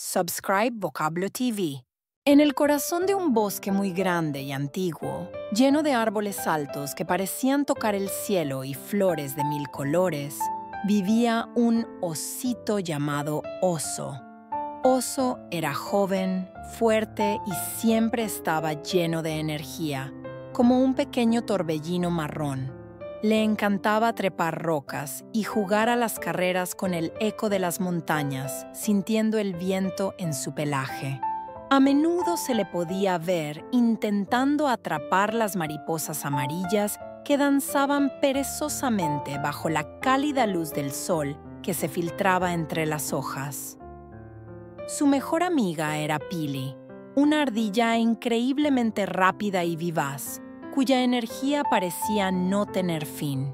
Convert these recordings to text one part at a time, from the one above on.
Subscribe Vocablo TV. En el corazón de un bosque muy grande y antiguo, lleno de árboles altos que parecían tocar el cielo y flores de 1000 colores, vivía un osito llamado Oso. Oso era joven, fuerte y siempre estaba lleno de energía, como un pequeño torbellino marrón. Le encantaba trepar rocas y jugar a las carreras con el eco de las montañas, sintiendo el viento en su pelaje. A menudo se le podía ver intentando atrapar las mariposas amarillas que danzaban perezosamente bajo la cálida luz del sol que se filtraba entre las hojas. Su mejor amiga era Pili, una ardilla increíblemente rápida y vivaz, cuya energía parecía no tener fin.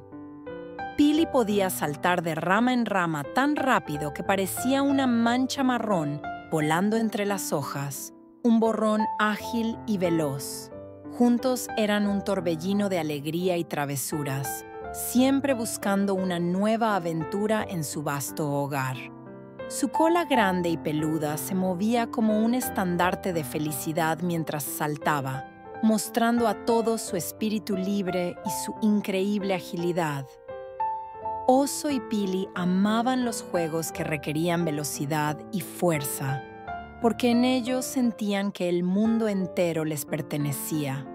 Pili podía saltar de rama en rama tan rápido que parecía una mancha marrón volando entre las hojas, un borrón ágil y veloz. Juntos eran un torbellino de alegría y travesuras, siempre buscando una nueva aventura en su vasto hogar. Su cola grande y peluda se movía como un estandarte de felicidad mientras saltaba, mostrando a todos su espíritu libre y su increíble agilidad. Oso y Pili amaban los juegos que requerían velocidad y fuerza, porque en ellos sentían que el mundo entero les pertenecía.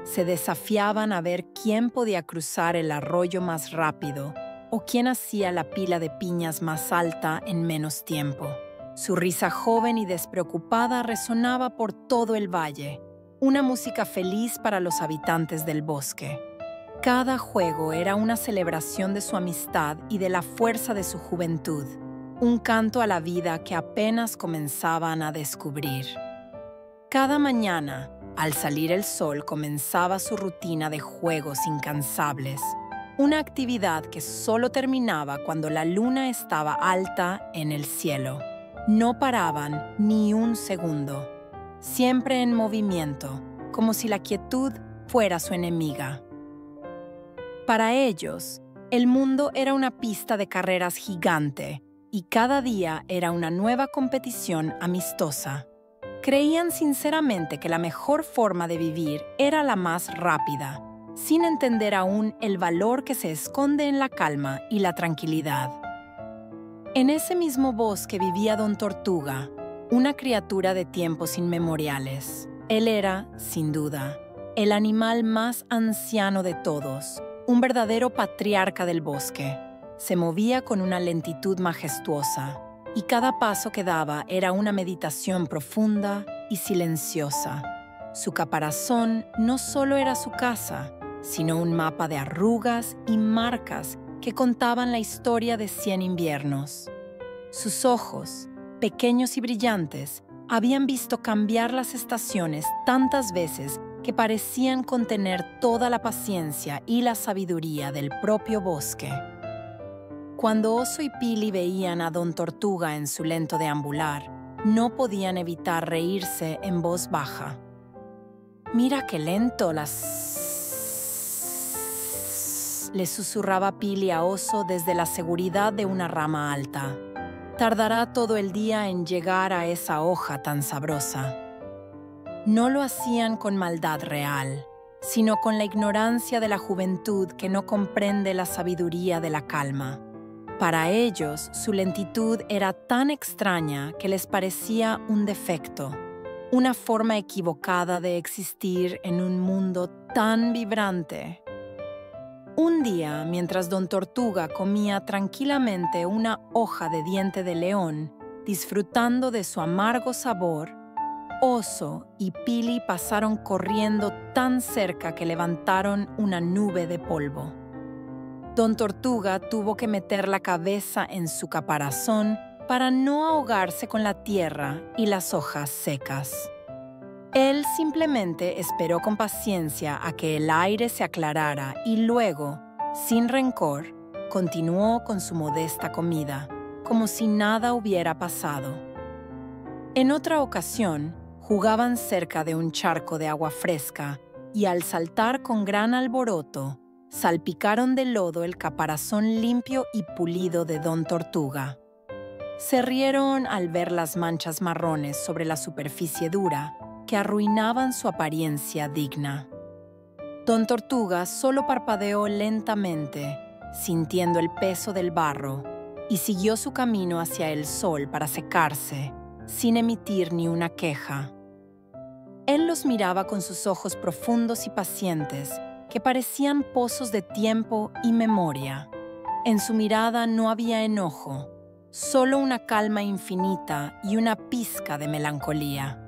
Se desafiaban a ver quién podía cruzar el arroyo más rápido o quién hacía la pila de piñas más alta en menos tiempo. Su risa joven y despreocupada resonaba por todo el valle, una música feliz para los habitantes del bosque. Cada juego era una celebración de su amistad y de la fuerza de su juventud, un canto a la vida que apenas comenzaban a descubrir. Cada mañana, al salir el sol, comenzaba su rutina de juegos incansables, una actividad que solo terminaba cuando la luna estaba alta en el cielo. No paraban ni un segundo, siempre en movimiento, como si la quietud fuera su enemiga. Para ellos, el mundo era una pista de carreras gigante y cada día era una nueva competición amistosa. Creían sinceramente que la mejor forma de vivir era la más rápida, sin entender aún el valor que se esconde en la calma y la tranquilidad. En ese mismo bosque vivía Don Tortuga, una criatura de tiempos inmemoriales. Él era, sin duda, el animal más anciano de todos, un verdadero patriarca del bosque. Se movía con una lentitud majestuosa, y cada paso que daba era una meditación profunda y silenciosa. Su caparazón no solo era su casa, sino un mapa de arrugas y marcas que contaban la historia de 100 inviernos. Sus ojos, pequeños y brillantes, habían visto cambiar las estaciones tantas veces que parecían contener toda la paciencia y la sabiduría del propio bosque. Cuando Oso y Pili veían a Don Tortuga en su lento deambular, no podían evitar reírse en voz baja. «Mira qué lento le susurraba Pili a Oso desde la seguridad de una rama alta. Tardará todo el día en llegar a esa hoja tan sabrosa. No lo hacían con maldad real, sino con la ignorancia de la juventud que no comprende la sabiduría de la calma. Para ellos, su lentitud era tan extraña que les parecía un defecto, una forma equivocada de existir en un mundo tan vibrante. Un día, mientras Don Tortuga comía tranquilamente una hoja de diente de león, disfrutando de su amargo sabor, Oso y Pili pasaron corriendo tan cerca que levantaron una nube de polvo. Don Tortuga tuvo que meter la cabeza en su caparazón para no ahogarse con la tierra y las hojas secas. Él simplemente esperó con paciencia a que el aire se aclarara y luego, sin rencor, continuó con su modesta comida, como si nada hubiera pasado. En otra ocasión, jugaban cerca de un charco de agua fresca y al saltar con gran alboroto, salpicaron de lodo el caparazón limpio y pulido de Don Tortuga. Se rieron al ver las manchas marrones sobre la superficie dura que arruinaban su apariencia digna. Don Tortuga solo parpadeó lentamente, sintiendo el peso del barro, y siguió su camino hacia el sol para secarse, sin emitir ni una queja. Él los miraba con sus ojos profundos y pacientes, que parecían pozos de tiempo y memoria. En su mirada no había enojo, solo una calma infinita y una pizca de melancolía.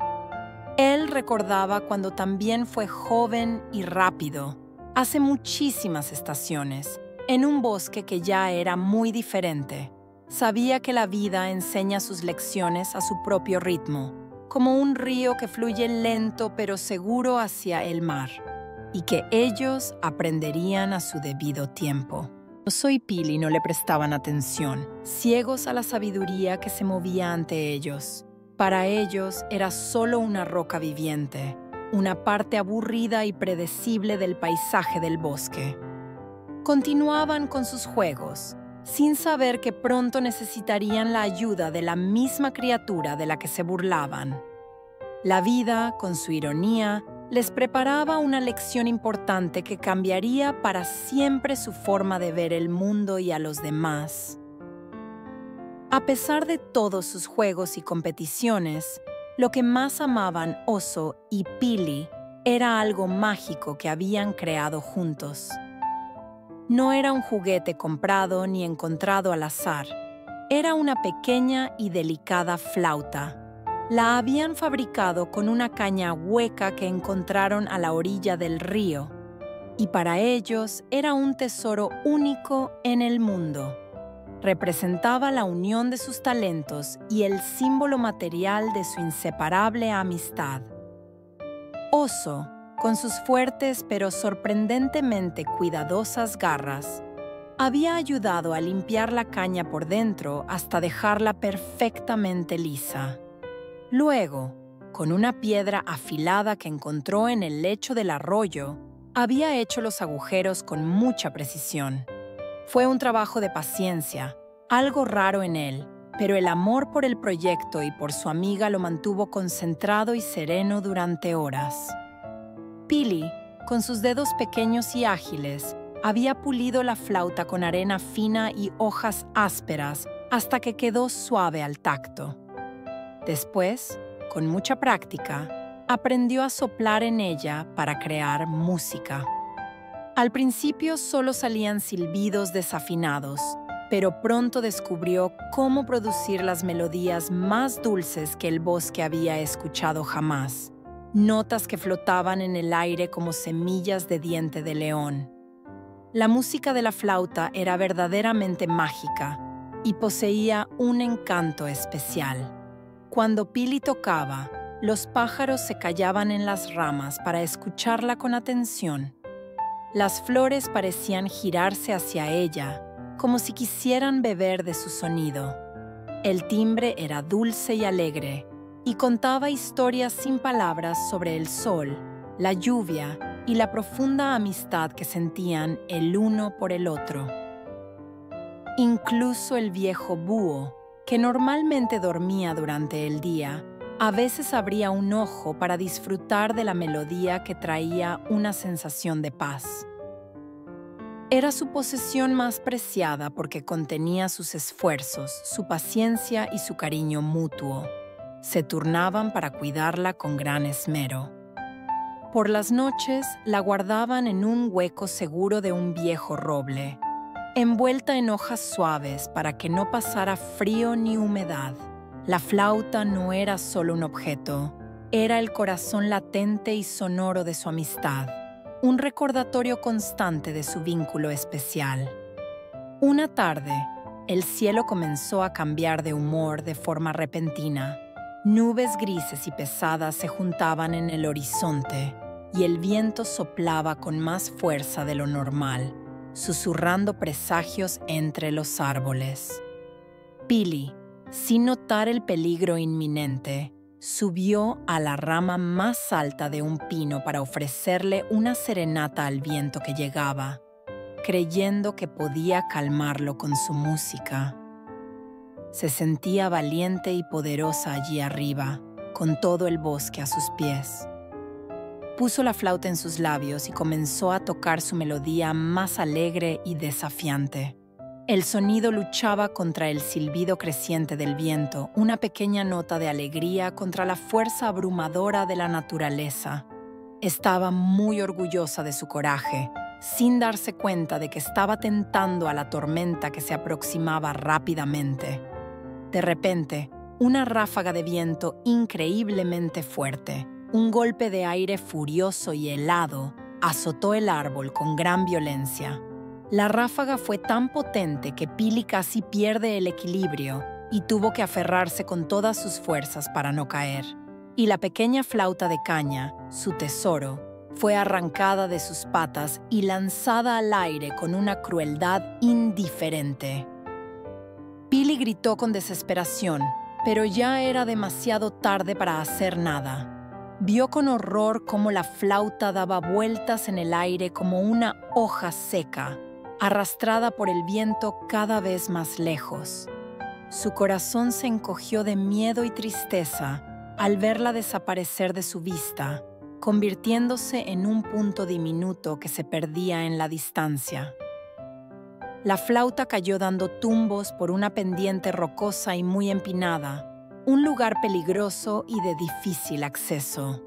Él recordaba cuando también fue joven y rápido, hace muchísimas estaciones, en un bosque que ya era muy diferente. Sabía que la vida enseña sus lecciones a su propio ritmo, como un río que fluye lento pero seguro hacia el mar, y que ellos aprenderían a su debido tiempo. Oso y Pili no le prestaban atención, ciegos a la sabiduría que se movía ante ellos. Para ellos era solo una roca viviente, una parte aburrida y predecible del paisaje del bosque. Continuaban con sus juegos, sin saber que pronto necesitarían la ayuda de la misma criatura de la que se burlaban. La vida, con su ironía, les preparaba una lección importante que cambiaría para siempre su forma de ver el mundo y a los demás. A pesar de todos sus juegos y competiciones, lo que más amaban Oso y Pili era algo mágico que habían creado juntos. No era un juguete comprado ni encontrado al azar. Era una pequeña y delicada flauta. La habían fabricado con una caña hueca que encontraron a la orilla del río, y para ellos era un tesoro único en el mundo. Representaba la unión de sus talentos y el símbolo material de su inseparable amistad. Oso, con sus fuertes pero sorprendentemente cuidadosas garras, había ayudado a limpiar la caña por dentro hasta dejarla perfectamente lisa. Luego, con una piedra afilada que encontró en el lecho del arroyo, había hecho los agujeros con mucha precisión. Fue un trabajo de paciencia, algo raro en él, pero el amor por el proyecto y por su amiga lo mantuvo concentrado y sereno durante horas. Pili, con sus dedos pequeños y ágiles, había pulido la flauta con arena fina y hojas ásperas hasta que quedó suave al tacto. Después, con mucha práctica, aprendió a soplar en ella para crear música. Al principio solo salían silbidos desafinados, pero pronto descubrió cómo producir las melodías más dulces que el bosque había escuchado jamás, notas que flotaban en el aire como semillas de diente de león. La música de la flauta era verdaderamente mágica y poseía un encanto especial. Cuando Pili tocaba, los pájaros se callaban en las ramas para escucharla con atención. Las flores parecían girarse hacia ella, como si quisieran beber de su sonido. El timbre era dulce y alegre, y contaba historias sin palabras sobre el sol, la lluvia y la profunda amistad que sentían el uno por el otro. Incluso el viejo búho, que normalmente dormía durante el día, a veces abría un ojo para disfrutar de la melodía que traía una sensación de paz. Era su posesión más preciada porque contenía sus esfuerzos, su paciencia y su cariño mutuo. Se turnaban para cuidarla con gran esmero. Por las noches la guardaban en un hueco seguro de un viejo roble, envuelta en hojas suaves para que no pasara frío ni humedad. La flauta no era solo un objeto, era el corazón latente y sonoro de su amistad, un recordatorio constante de su vínculo especial. Una tarde, el cielo comenzó a cambiar de humor de forma repentina. Nubes grises y pesadas se juntaban en el horizonte y el viento soplaba con más fuerza de lo normal, susurrando presagios entre los árboles. Pili, sin notar el peligro inminente, subió a la rama más alta de un pino para ofrecerle una serenata al viento que llegaba, creyendo que podía calmarlo con su música. Se sentía valiente y poderosa allí arriba, con todo el bosque a sus pies. Puso la flauta en sus labios y comenzó a tocar su melodía más alegre y desafiante. El sonido luchaba contra el silbido creciente del viento, una pequeña nota de alegría contra la fuerza abrumadora de la naturaleza. Estaba muy orgullosa de su coraje, sin darse cuenta de que estaba tentando a la tormenta que se aproximaba rápidamente. De repente, una ráfaga de viento increíblemente fuerte, un golpe de aire furioso y helado, azotó el árbol con gran violencia. La ráfaga fue tan potente que Pili casi pierde el equilibrio y tuvo que aferrarse con todas sus fuerzas para no caer. Y la pequeña flauta de caña, su tesoro, fue arrancada de sus patas y lanzada al aire con una crueldad indiferente. Pili gritó con desesperación, pero ya era demasiado tarde para hacer nada. Vio con horror cómo la flauta daba vueltas en el aire como una hoja seca, arrastrada por el viento cada vez más lejos. Su corazón se encogió de miedo y tristeza al verla desaparecer de su vista, convirtiéndose en un punto diminuto que se perdía en la distancia. La flauta cayó dando tumbos por una pendiente rocosa y muy empinada, un lugar peligroso y de difícil acceso.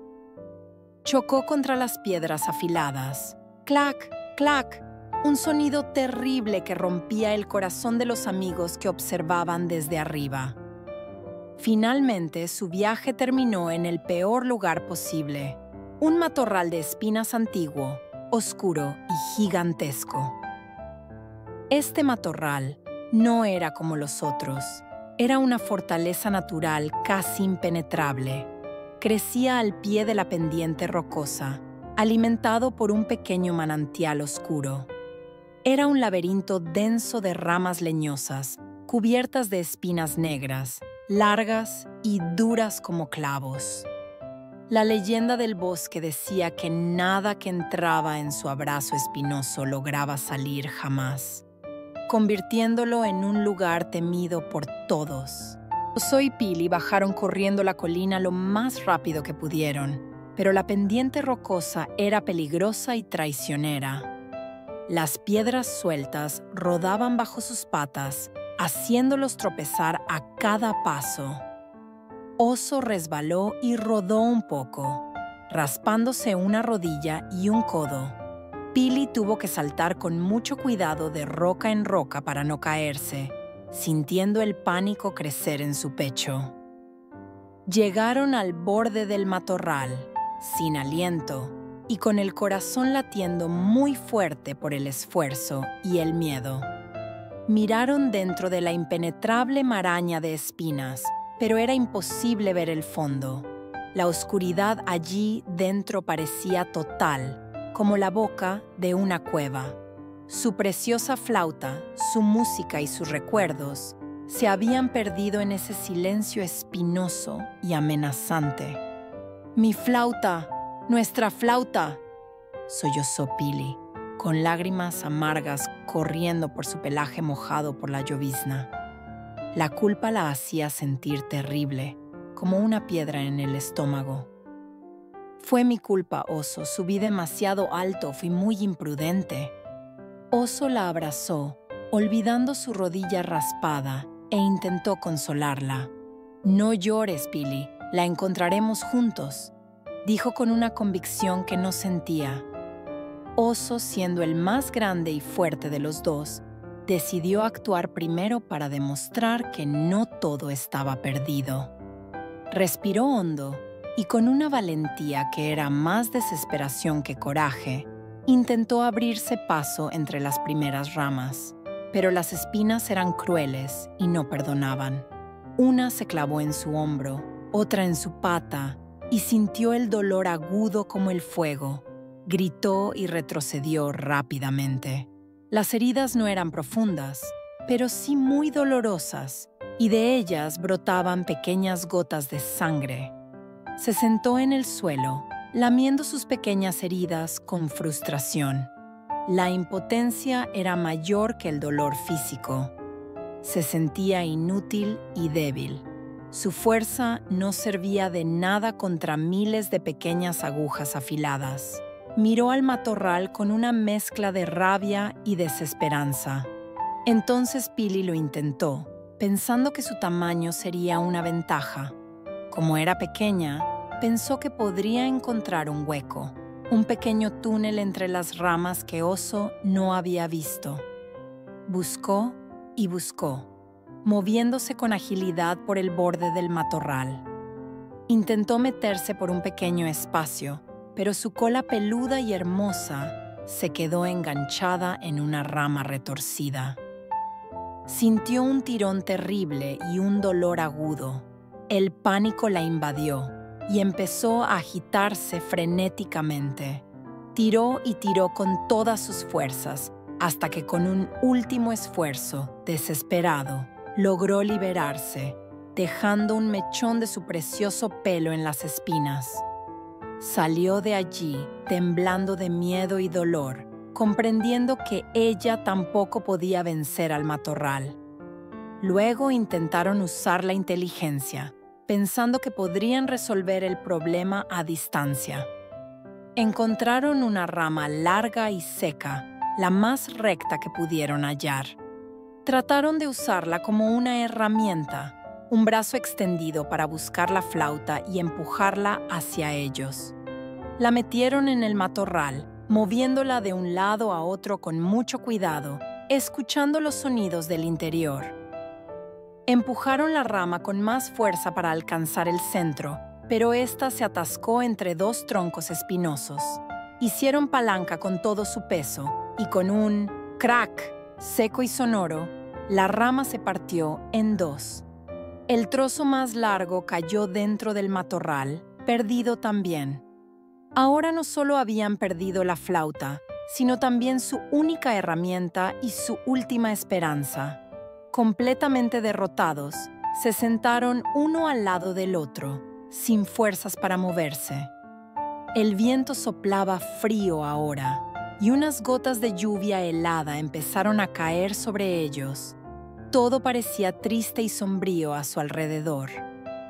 Chocó contra las piedras afiladas. ¡Clac! ¡Clac! Un sonido terrible que rompía el corazón de los amigos que observaban desde arriba. Finalmente, su viaje terminó en el peor lugar posible, un matorral de espinas antiguo, oscuro y gigantesco. Este matorral no era como los otros. Era una fortaleza natural casi impenetrable. Crecía al pie de la pendiente rocosa, alimentado por un pequeño manantial oscuro. Era un laberinto denso de ramas leñosas, cubiertas de espinas negras, largas y duras como clavos. La leyenda del bosque decía que nada que entraba en su abrazo espinoso lograba salir jamás, convirtiéndolo en un lugar temido por todos. Oso y Pili bajaron corriendo la colina lo más rápido que pudieron, pero la pendiente rocosa era peligrosa y traicionera. Las piedras sueltas rodaban bajo sus patas, haciéndolos tropezar a cada paso. Oso resbaló y rodó un poco, raspándose una rodilla y un codo. Pili tuvo que saltar con mucho cuidado de roca en roca para no caerse, sintiendo el pánico crecer en su pecho. Llegaron al borde del matorral, sin aliento, y con el corazón latiendo muy fuerte por el esfuerzo y el miedo. Miraron dentro de la impenetrable maraña de espinas, pero era imposible ver el fondo. La oscuridad allí dentro parecía total, como la boca de una cueva. Su preciosa flauta, su música y sus recuerdos se habían perdido en ese silencio espinoso y amenazante. «¡Mi flauta! ¡Nuestra flauta!», sollozó Pili, con lágrimas amargas corriendo por su pelaje mojado por la llovizna. La culpa la hacía sentir terrible, como una piedra en el estómago. «Fue mi culpa, Oso, subí demasiado alto, fui muy imprudente». Oso la abrazó, olvidando su rodilla raspada, e intentó consolarla. «No llores, Pili, la encontraremos juntos», dijo con una convicción que no sentía. Oso, siendo el más grande y fuerte de los dos, decidió actuar primero para demostrar que no todo estaba perdido. Respiró hondo y con una valentía que era más desesperación que coraje, intentó abrirse paso entre las primeras ramas, pero las espinas eran crueles y no perdonaban. Una se clavó en su hombro, otra en su pata, y sintió el dolor agudo como el fuego. Gritó y retrocedió rápidamente. Las heridas no eran profundas, pero sí muy dolorosas, y de ellas brotaban pequeñas gotas de sangre. Se sentó en el suelo, lamiendo sus pequeñas heridas con frustración. La impotencia era mayor que el dolor físico. Se sentía inútil y débil. Su fuerza no servía de nada contra miles de pequeñas agujas afiladas. Miró al matorral con una mezcla de rabia y desesperanza. Entonces Pili lo intentó, pensando que su tamaño sería una ventaja. Como era pequeña, pensó que podría encontrar un hueco, un pequeño túnel entre las ramas que Oso no había visto. Buscó y buscó, moviéndose con agilidad por el borde del matorral. Intentó meterse por un pequeño espacio, pero su cola peluda y hermosa se quedó enganchada en una rama retorcida. Sintió un tirón terrible y un dolor agudo. El pánico la invadió y empezó a agitarse frenéticamente. Tiró y tiró con todas sus fuerzas, hasta que con un último esfuerzo, desesperado, logró liberarse, dejando un mechón de su precioso pelo en las espinas. Salió de allí, temblando de miedo y dolor, comprendiendo que ella tampoco podía vencer al matorral. Luego intentaron usar la inteligencia, pensando que podrían resolver el problema a distancia. Encontraron una rama larga y seca, la más recta que pudieron hallar. Trataron de usarla como una herramienta, un brazo extendido para buscar la flauta y empujarla hacia ellos. La metieron en el matorral, moviéndola de un lado a otro con mucho cuidado, escuchando los sonidos del interior. Empujaron la rama con más fuerza para alcanzar el centro, pero ésta se atascó entre dos troncos espinosos. Hicieron palanca con todo su peso y con un crack seco y sonoro, la rama se partió en dos. El trozo más largo cayó dentro del matorral, perdido también. Ahora no solo habían perdido la flauta, sino también su única herramienta y su última esperanza. Completamente derrotados, se sentaron uno al lado del otro, sin fuerzas para moverse. El viento soplaba frío ahora, y unas gotas de lluvia helada empezaron a caer sobre ellos. Todo parecía triste y sombrío a su alrededor.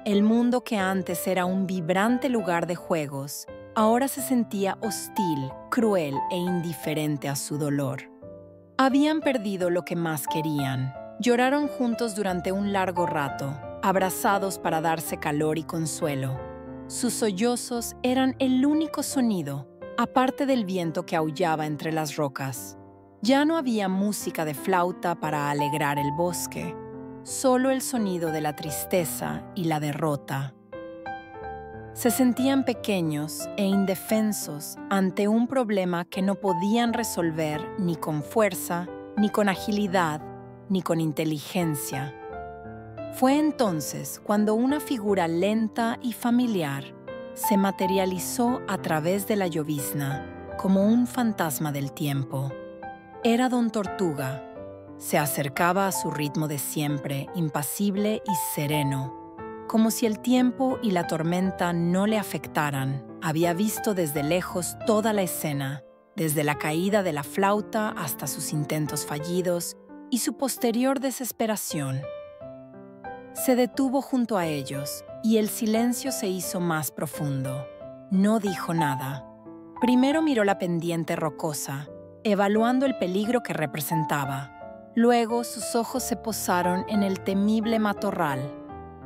El mundo que antes era un vibrante lugar de juegos, ahora se sentía hostil, cruel e indiferente a su dolor. Habían perdido lo que más querían. Lloraron juntos durante un largo rato, abrazados para darse calor y consuelo. Sus sollozos eran el único sonido, aparte del viento que aullaba entre las rocas. Ya no había música de flauta para alegrar el bosque, solo el sonido de la tristeza y la derrota. Se sentían pequeños e indefensos ante un problema que no podían resolver ni con fuerza, ni con agilidad, ni con inteligencia. Fue entonces cuando una figura lenta y familiar se materializó a través de la llovizna como un fantasma del tiempo. Era Don Tortuga. Se acercaba a su ritmo de siempre, impasible y sereno, como si el tiempo y la tormenta no le afectaran. Había visto desde lejos toda la escena, desde la caída de la flauta hasta sus intentos fallidos y su posterior desesperación. Se detuvo junto a ellos y el silencio se hizo más profundo. No dijo nada. Primero miró la pendiente rocosa, evaluando el peligro que representaba. Luego sus ojos se posaron en el temible matorral.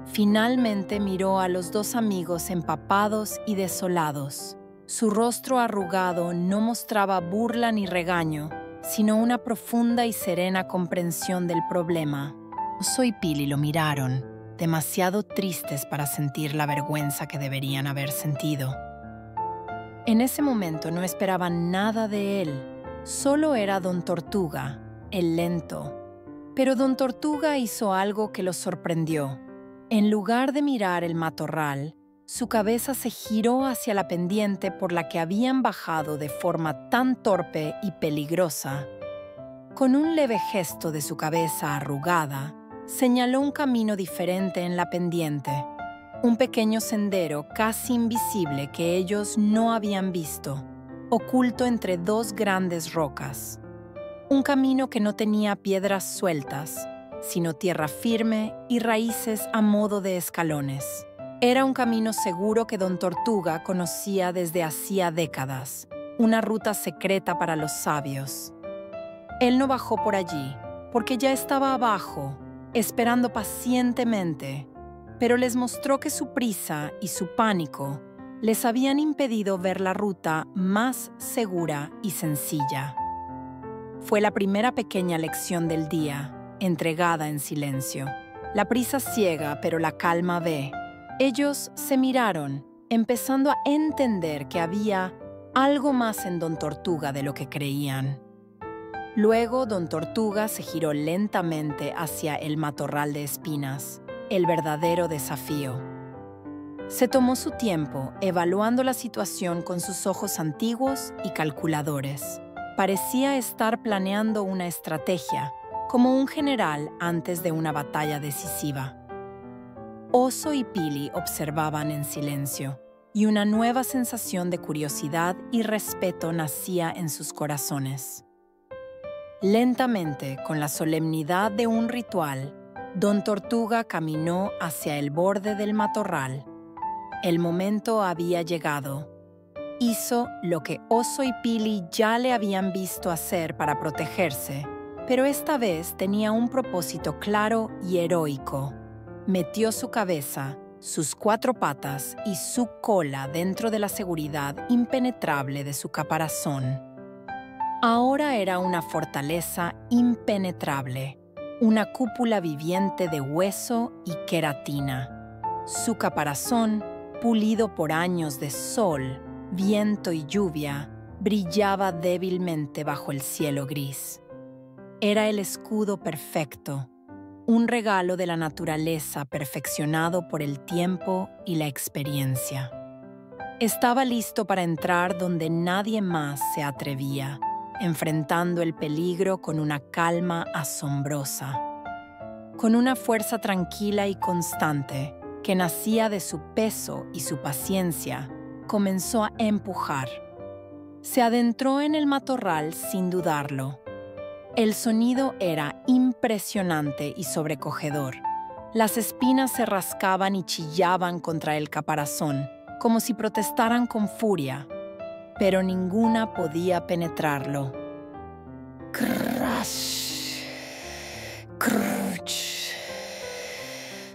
Finalmente miró a los dos amigos empapados y desolados. Su rostro arrugado no mostraba burla ni regaño, sino una profunda y serena comprensión del problema. Oso y Pili lo miraron, demasiado tristes para sentir la vergüenza que deberían haber sentido. En ese momento no esperaban nada de él, solo era Don Tortuga, el lento. Pero Don Tortuga hizo algo que los sorprendió. En lugar de mirar el matorral, su cabeza se giró hacia la pendiente por la que habían bajado de forma tan torpe y peligrosa. Con un leve gesto de su cabeza arrugada, señaló un camino diferente en la pendiente, un pequeño sendero casi invisible que ellos no habían visto, oculto entre dos grandes rocas. Un camino que no tenía piedras sueltas, sino tierra firme y raíces a modo de escalones. Era un camino seguro que Don Tortuga conocía desde hacía décadas, una ruta secreta para los sabios. Él no bajó por allí, porque ya estaba abajo, esperando pacientemente, pero les mostró que su prisa y su pánico les habían impedido ver la ruta más segura y sencilla. Fue la primera pequeña lección del día, entregada en silencio. La prisa ciega, pero la calma ve. Ellos se miraron, empezando a entender que había algo más en Don Tortuga de lo que creían. Luego Don Tortuga se giró lentamente hacia el matorral de espinas, el verdadero desafío. Se tomó su tiempo, evaluando la situación con sus ojos antiguos y calculadores. Parecía estar planeando una estrategia, como un general antes de una batalla decisiva. Oso y Pili observaban en silencio, y una nueva sensación de curiosidad y respeto nacía en sus corazones. Lentamente, con la solemnidad de un ritual, Don Tortuga caminó hacia el borde del matorral. El momento había llegado. Hizo lo que Oso y Pili ya le habían visto hacer para protegerse, pero esta vez tenía un propósito claro y heroico. Metió su cabeza, sus 4 patas y su cola dentro de la seguridad impenetrable de su caparazón. Ahora era una fortaleza impenetrable, una cúpula viviente de hueso y queratina. Su caparazón, pulido por años de sol, viento y lluvia, brillaba débilmente bajo el cielo gris. Era el escudo perfecto, un regalo de la naturaleza perfeccionado por el tiempo y la experiencia. Estaba listo para entrar donde nadie más se atrevía, enfrentando el peligro con una calma asombrosa. Con una fuerza tranquila y constante, que nacía de su peso y su paciencia, comenzó a empujar. Se adentró en el matorral sin dudarlo. El sonido era impresionante y sobrecogedor. Las espinas se rascaban y chillaban contra el caparazón, como si protestaran con furia, pero ninguna podía penetrarlo. Crash, crunch.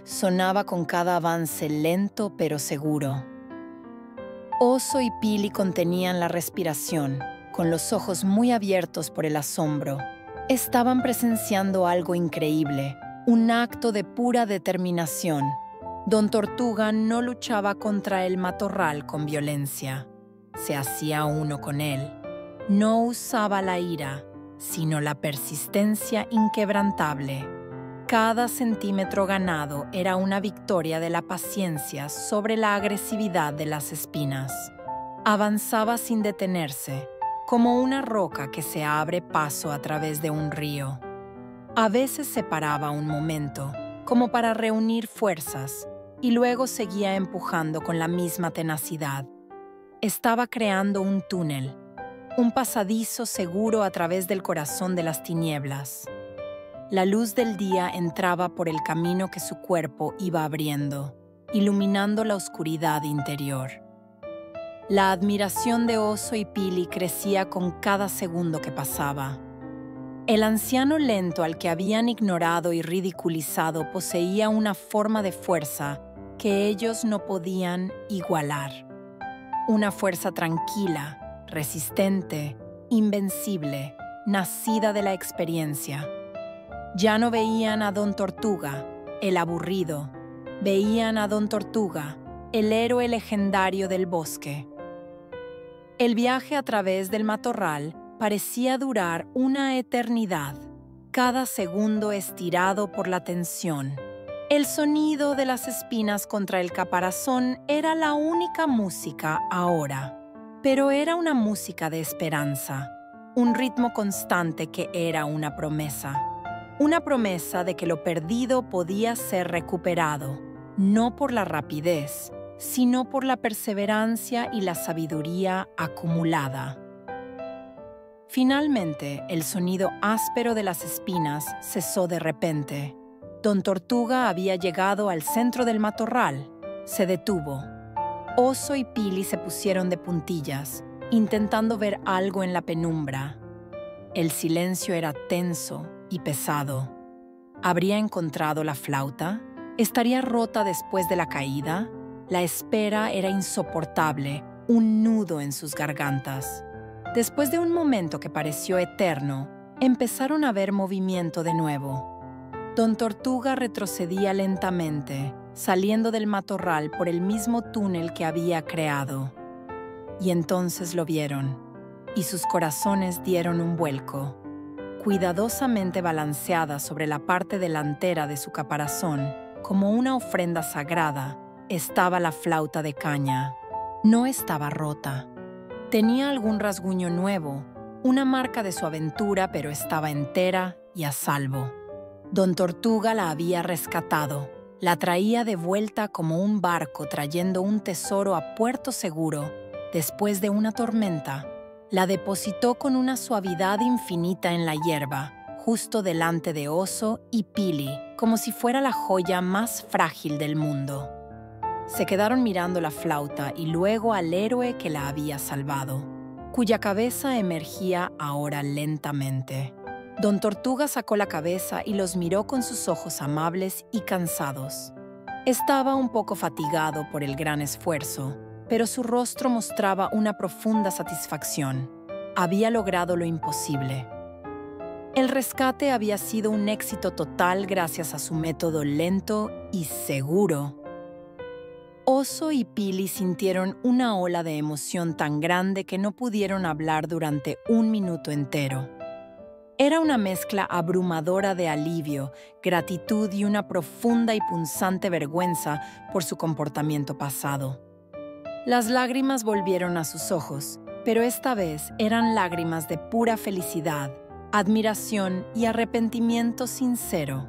Sonaba con cada avance lento pero seguro. Oso y Pili contenían la respiración, con los ojos muy abiertos por el asombro. Estaban presenciando algo increíble, un acto de pura determinación. Don Tortuga no luchaba contra el matorral con violencia. Se hacía uno con él. No usaba la ira, sino la persistencia inquebrantable. Cada centímetro ganado era una victoria de la paciencia sobre la agresividad de las espinas. Avanzaba sin detenerse, como una roca que se abre paso a través de un río. A veces se paraba un momento, como para reunir fuerzas, y luego seguía empujando con la misma tenacidad. Estaba creando un túnel, un pasadizo seguro a través del corazón de las tinieblas. La luz del día entraba por el camino que su cuerpo iba abriendo, iluminando la oscuridad interior. La admiración de Oso y Pili crecía con cada segundo que pasaba. El anciano lento al que habían ignorado y ridiculizado poseía una forma de fuerza que ellos no podían igualar. Una fuerza tranquila, resistente, invencible, nacida de la experiencia. Ya no veían a Don Tortuga, el aburrido. Veían a Don Tortuga, el héroe legendario del bosque. El viaje a través del matorral parecía durar una eternidad, cada segundo estirado por la tensión. El sonido de las espinas contra el caparazón era la única música ahora, pero era una música de esperanza, un ritmo constante que era una promesa de que lo perdido podía ser recuperado, no por la rapidez, sino por la perseverancia y la sabiduría acumulada. Finalmente, el sonido áspero de las espinas cesó de repente. Don Tortuga había llegado al centro del matorral. Se detuvo. Oso y Pili se pusieron de puntillas, intentando ver algo en la penumbra. El silencio era tenso y pesado. ¿Habría encontrado la flauta? ¿Estaría rota después de la caída? La espera era insoportable, un nudo en sus gargantas. Después de un momento que pareció eterno, empezaron a ver movimiento de nuevo. Don Tortuga retrocedía lentamente, saliendo del matorral por el mismo túnel que había creado. Y entonces lo vieron, y sus corazones dieron un vuelco. Cuidadosamente balanceada sobre la parte delantera de su caparazón, como una ofrenda sagrada, estaba la flauta de caña. No estaba rota. Tenía algún rasguño nuevo, una marca de su aventura, pero estaba entera y a salvo. Don Tortuga la había rescatado. La traía de vuelta como un barco trayendo un tesoro a puerto seguro después de una tormenta. La depositó con una suavidad infinita en la hierba, justo delante de Oso y Pili, como si fuera la joya más frágil del mundo. Se quedaron mirando la flauta y luego al héroe que la había salvado, cuya cabeza emergía ahora lentamente. Don Tortuga sacó la cabeza y los miró con sus ojos amables y cansados. Estaba un poco fatigado por el gran esfuerzo, pero su rostro mostraba una profunda satisfacción. Había logrado lo imposible. El rescate había sido un éxito total gracias a su método lento y seguro. Oso y Pili sintieron una ola de emoción tan grande que no pudieron hablar durante un minuto entero. Era una mezcla abrumadora de alivio, gratitud y una profunda y punzante vergüenza por su comportamiento pasado. Las lágrimas volvieron a sus ojos, pero esta vez eran lágrimas de pura felicidad, admiración y arrepentimiento sincero.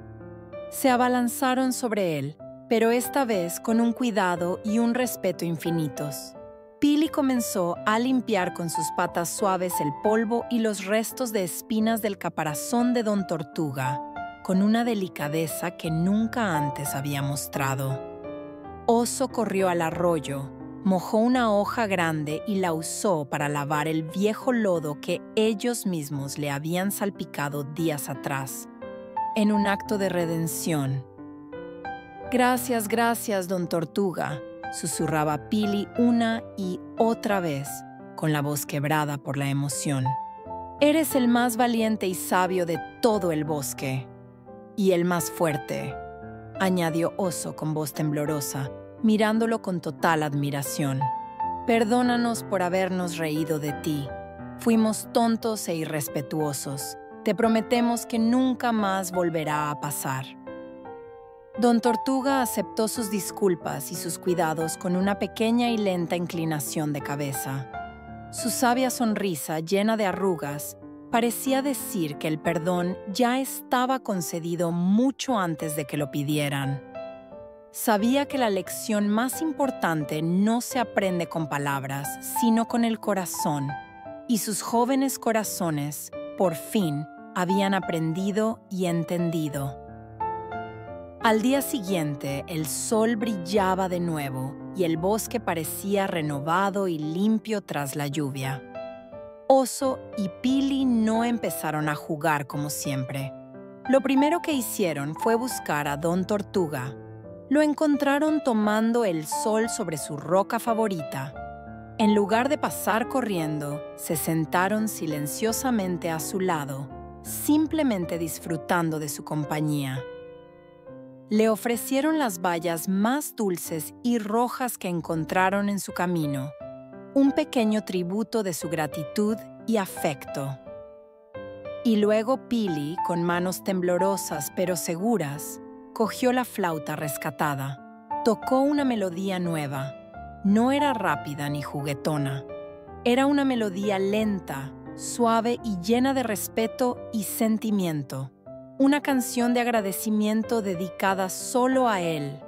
Se abalanzaron sobre él, pero esta vez con un cuidado y un respeto infinitos. Pili comenzó a limpiar con sus patas suaves el polvo y los restos de espinas del caparazón de Don Tortuga, con una delicadeza que nunca antes había mostrado. Oso corrió al arroyo, mojó una hoja grande y la usó para lavar el viejo lodo que ellos mismos le habían salpicado días atrás, en un acto de redención. «Gracias, gracias, Don Tortuga», susurraba Pili una y otra vez, con la voz quebrada por la emoción. «Eres el más valiente y sabio de todo el bosque. Y el más fuerte», añadió Oso con voz temblorosa, mirándolo con total admiración. «Perdónanos por habernos reído de ti. Fuimos tontos e irrespetuosos. Te prometemos que nunca más volverá a pasar». Don Tortuga aceptó sus disculpas y sus cuidados con una pequeña y lenta inclinación de cabeza. Su sabia sonrisa, llena de arrugas, parecía decir que el perdón ya estaba concedido mucho antes de que lo pidieran. Sabía que la lección más importante no se aprende con palabras, sino con el corazón, y sus jóvenes corazones, por fin, habían aprendido y entendido. Al día siguiente, el sol brillaba de nuevo y el bosque parecía renovado y limpio tras la lluvia. Oso y Pili no empezaron a jugar como siempre. Lo primero que hicieron fue buscar a Don Tortuga. Lo encontraron tomando el sol sobre su roca favorita. En lugar de pasar corriendo, se sentaron silenciosamente a su lado, simplemente disfrutando de su compañía. Le ofrecieron las bayas más dulces y rojas que encontraron en su camino, un pequeño tributo de su gratitud y afecto. Y luego Pili, con manos temblorosas pero seguras, cogió la flauta rescatada. Tocó una melodía nueva. No era rápida ni juguetona. Era una melodía lenta, suave y llena de respeto y sentimiento. Una canción de agradecimiento dedicada solo a él.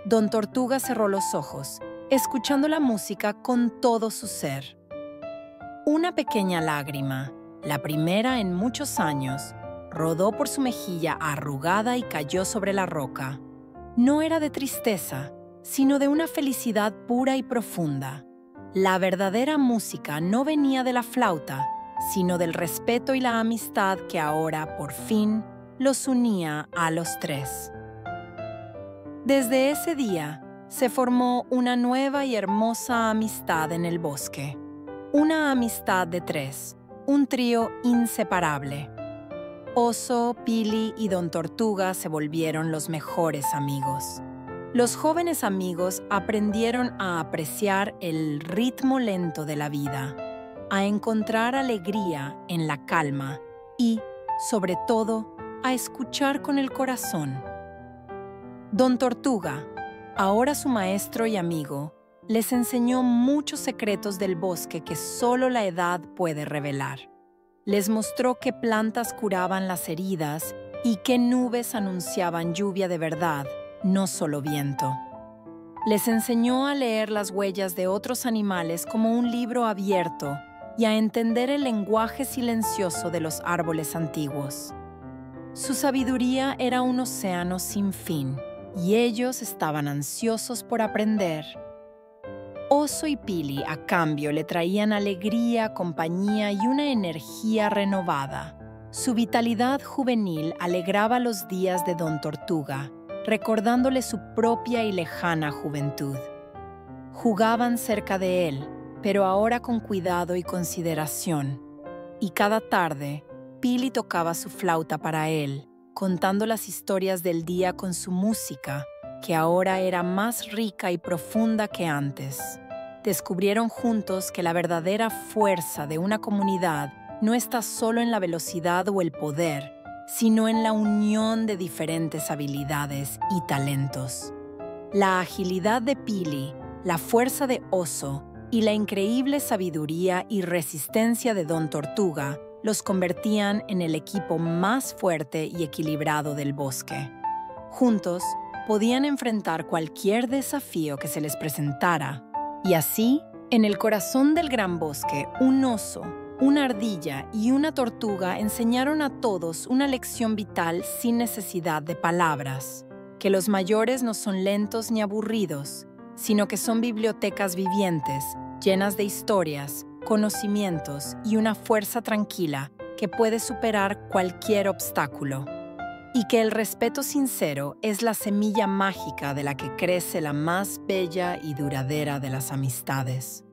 Don Tortuga cerró los ojos, escuchando la música con todo su ser. Una pequeña lágrima, la primera en muchos años, rodó por su mejilla arrugada y cayó sobre la roca. No era de tristeza, sino de una felicidad pura y profunda. La verdadera música no venía de la flauta, sino del respeto y la amistad que ahora, por fin, los unía a los tres. Desde ese día, se formó una nueva y hermosa amistad en el bosque. Una amistad de tres, un trío inseparable. Oso, Pili y Don Tortuga se volvieron los mejores amigos. Los jóvenes amigos aprendieron a apreciar el ritmo lento de la vida, a encontrar alegría en la calma y, sobre todo, a escuchar con el corazón. Don Tortuga, ahora su maestro y amigo, les enseñó muchos secretos del bosque que solo la edad puede revelar. Les mostró qué plantas curaban las heridas y qué nubes anunciaban lluvia de verdad, no solo viento. Les enseñó a leer las huellas de otros animales como un libro abierto y a entender el lenguaje silencioso de los árboles antiguos. Su sabiduría era un océano sin fin, y ellos estaban ansiosos por aprender. Oso y Pili, a cambio, le traían alegría, compañía y una energía renovada. Su vitalidad juvenil alegraba los días de Don Tortuga, recordándole su propia y lejana juventud. Jugaban cerca de él, pero ahora con cuidado y consideración. Y cada tarde, Pili tocaba su flauta para él, contando las historias del día con su música, que ahora era más rica y profunda que antes. Descubrieron juntos que la verdadera fuerza de una comunidad no está solo en la velocidad o el poder, sino en la unión de diferentes habilidades y talentos. La agilidad de Pili, la fuerza de Oso y la increíble sabiduría y resistencia de Don Tortuga los convertían en el equipo más fuerte y equilibrado del bosque. Juntos, podían enfrentar cualquier desafío que se les presentara. Y así, en el corazón del gran bosque, un oso, una ardilla y una tortuga enseñaron a todos una lección vital sin necesidad de palabras, que los mayores no son lentos ni aburridos, sino que son bibliotecas vivientes, llenas de historias, conocimientos y una fuerza tranquila que puede superar cualquier obstáculo. Y que el respeto sincero es la semilla mágica de la que crece la más bella y duradera de las amistades.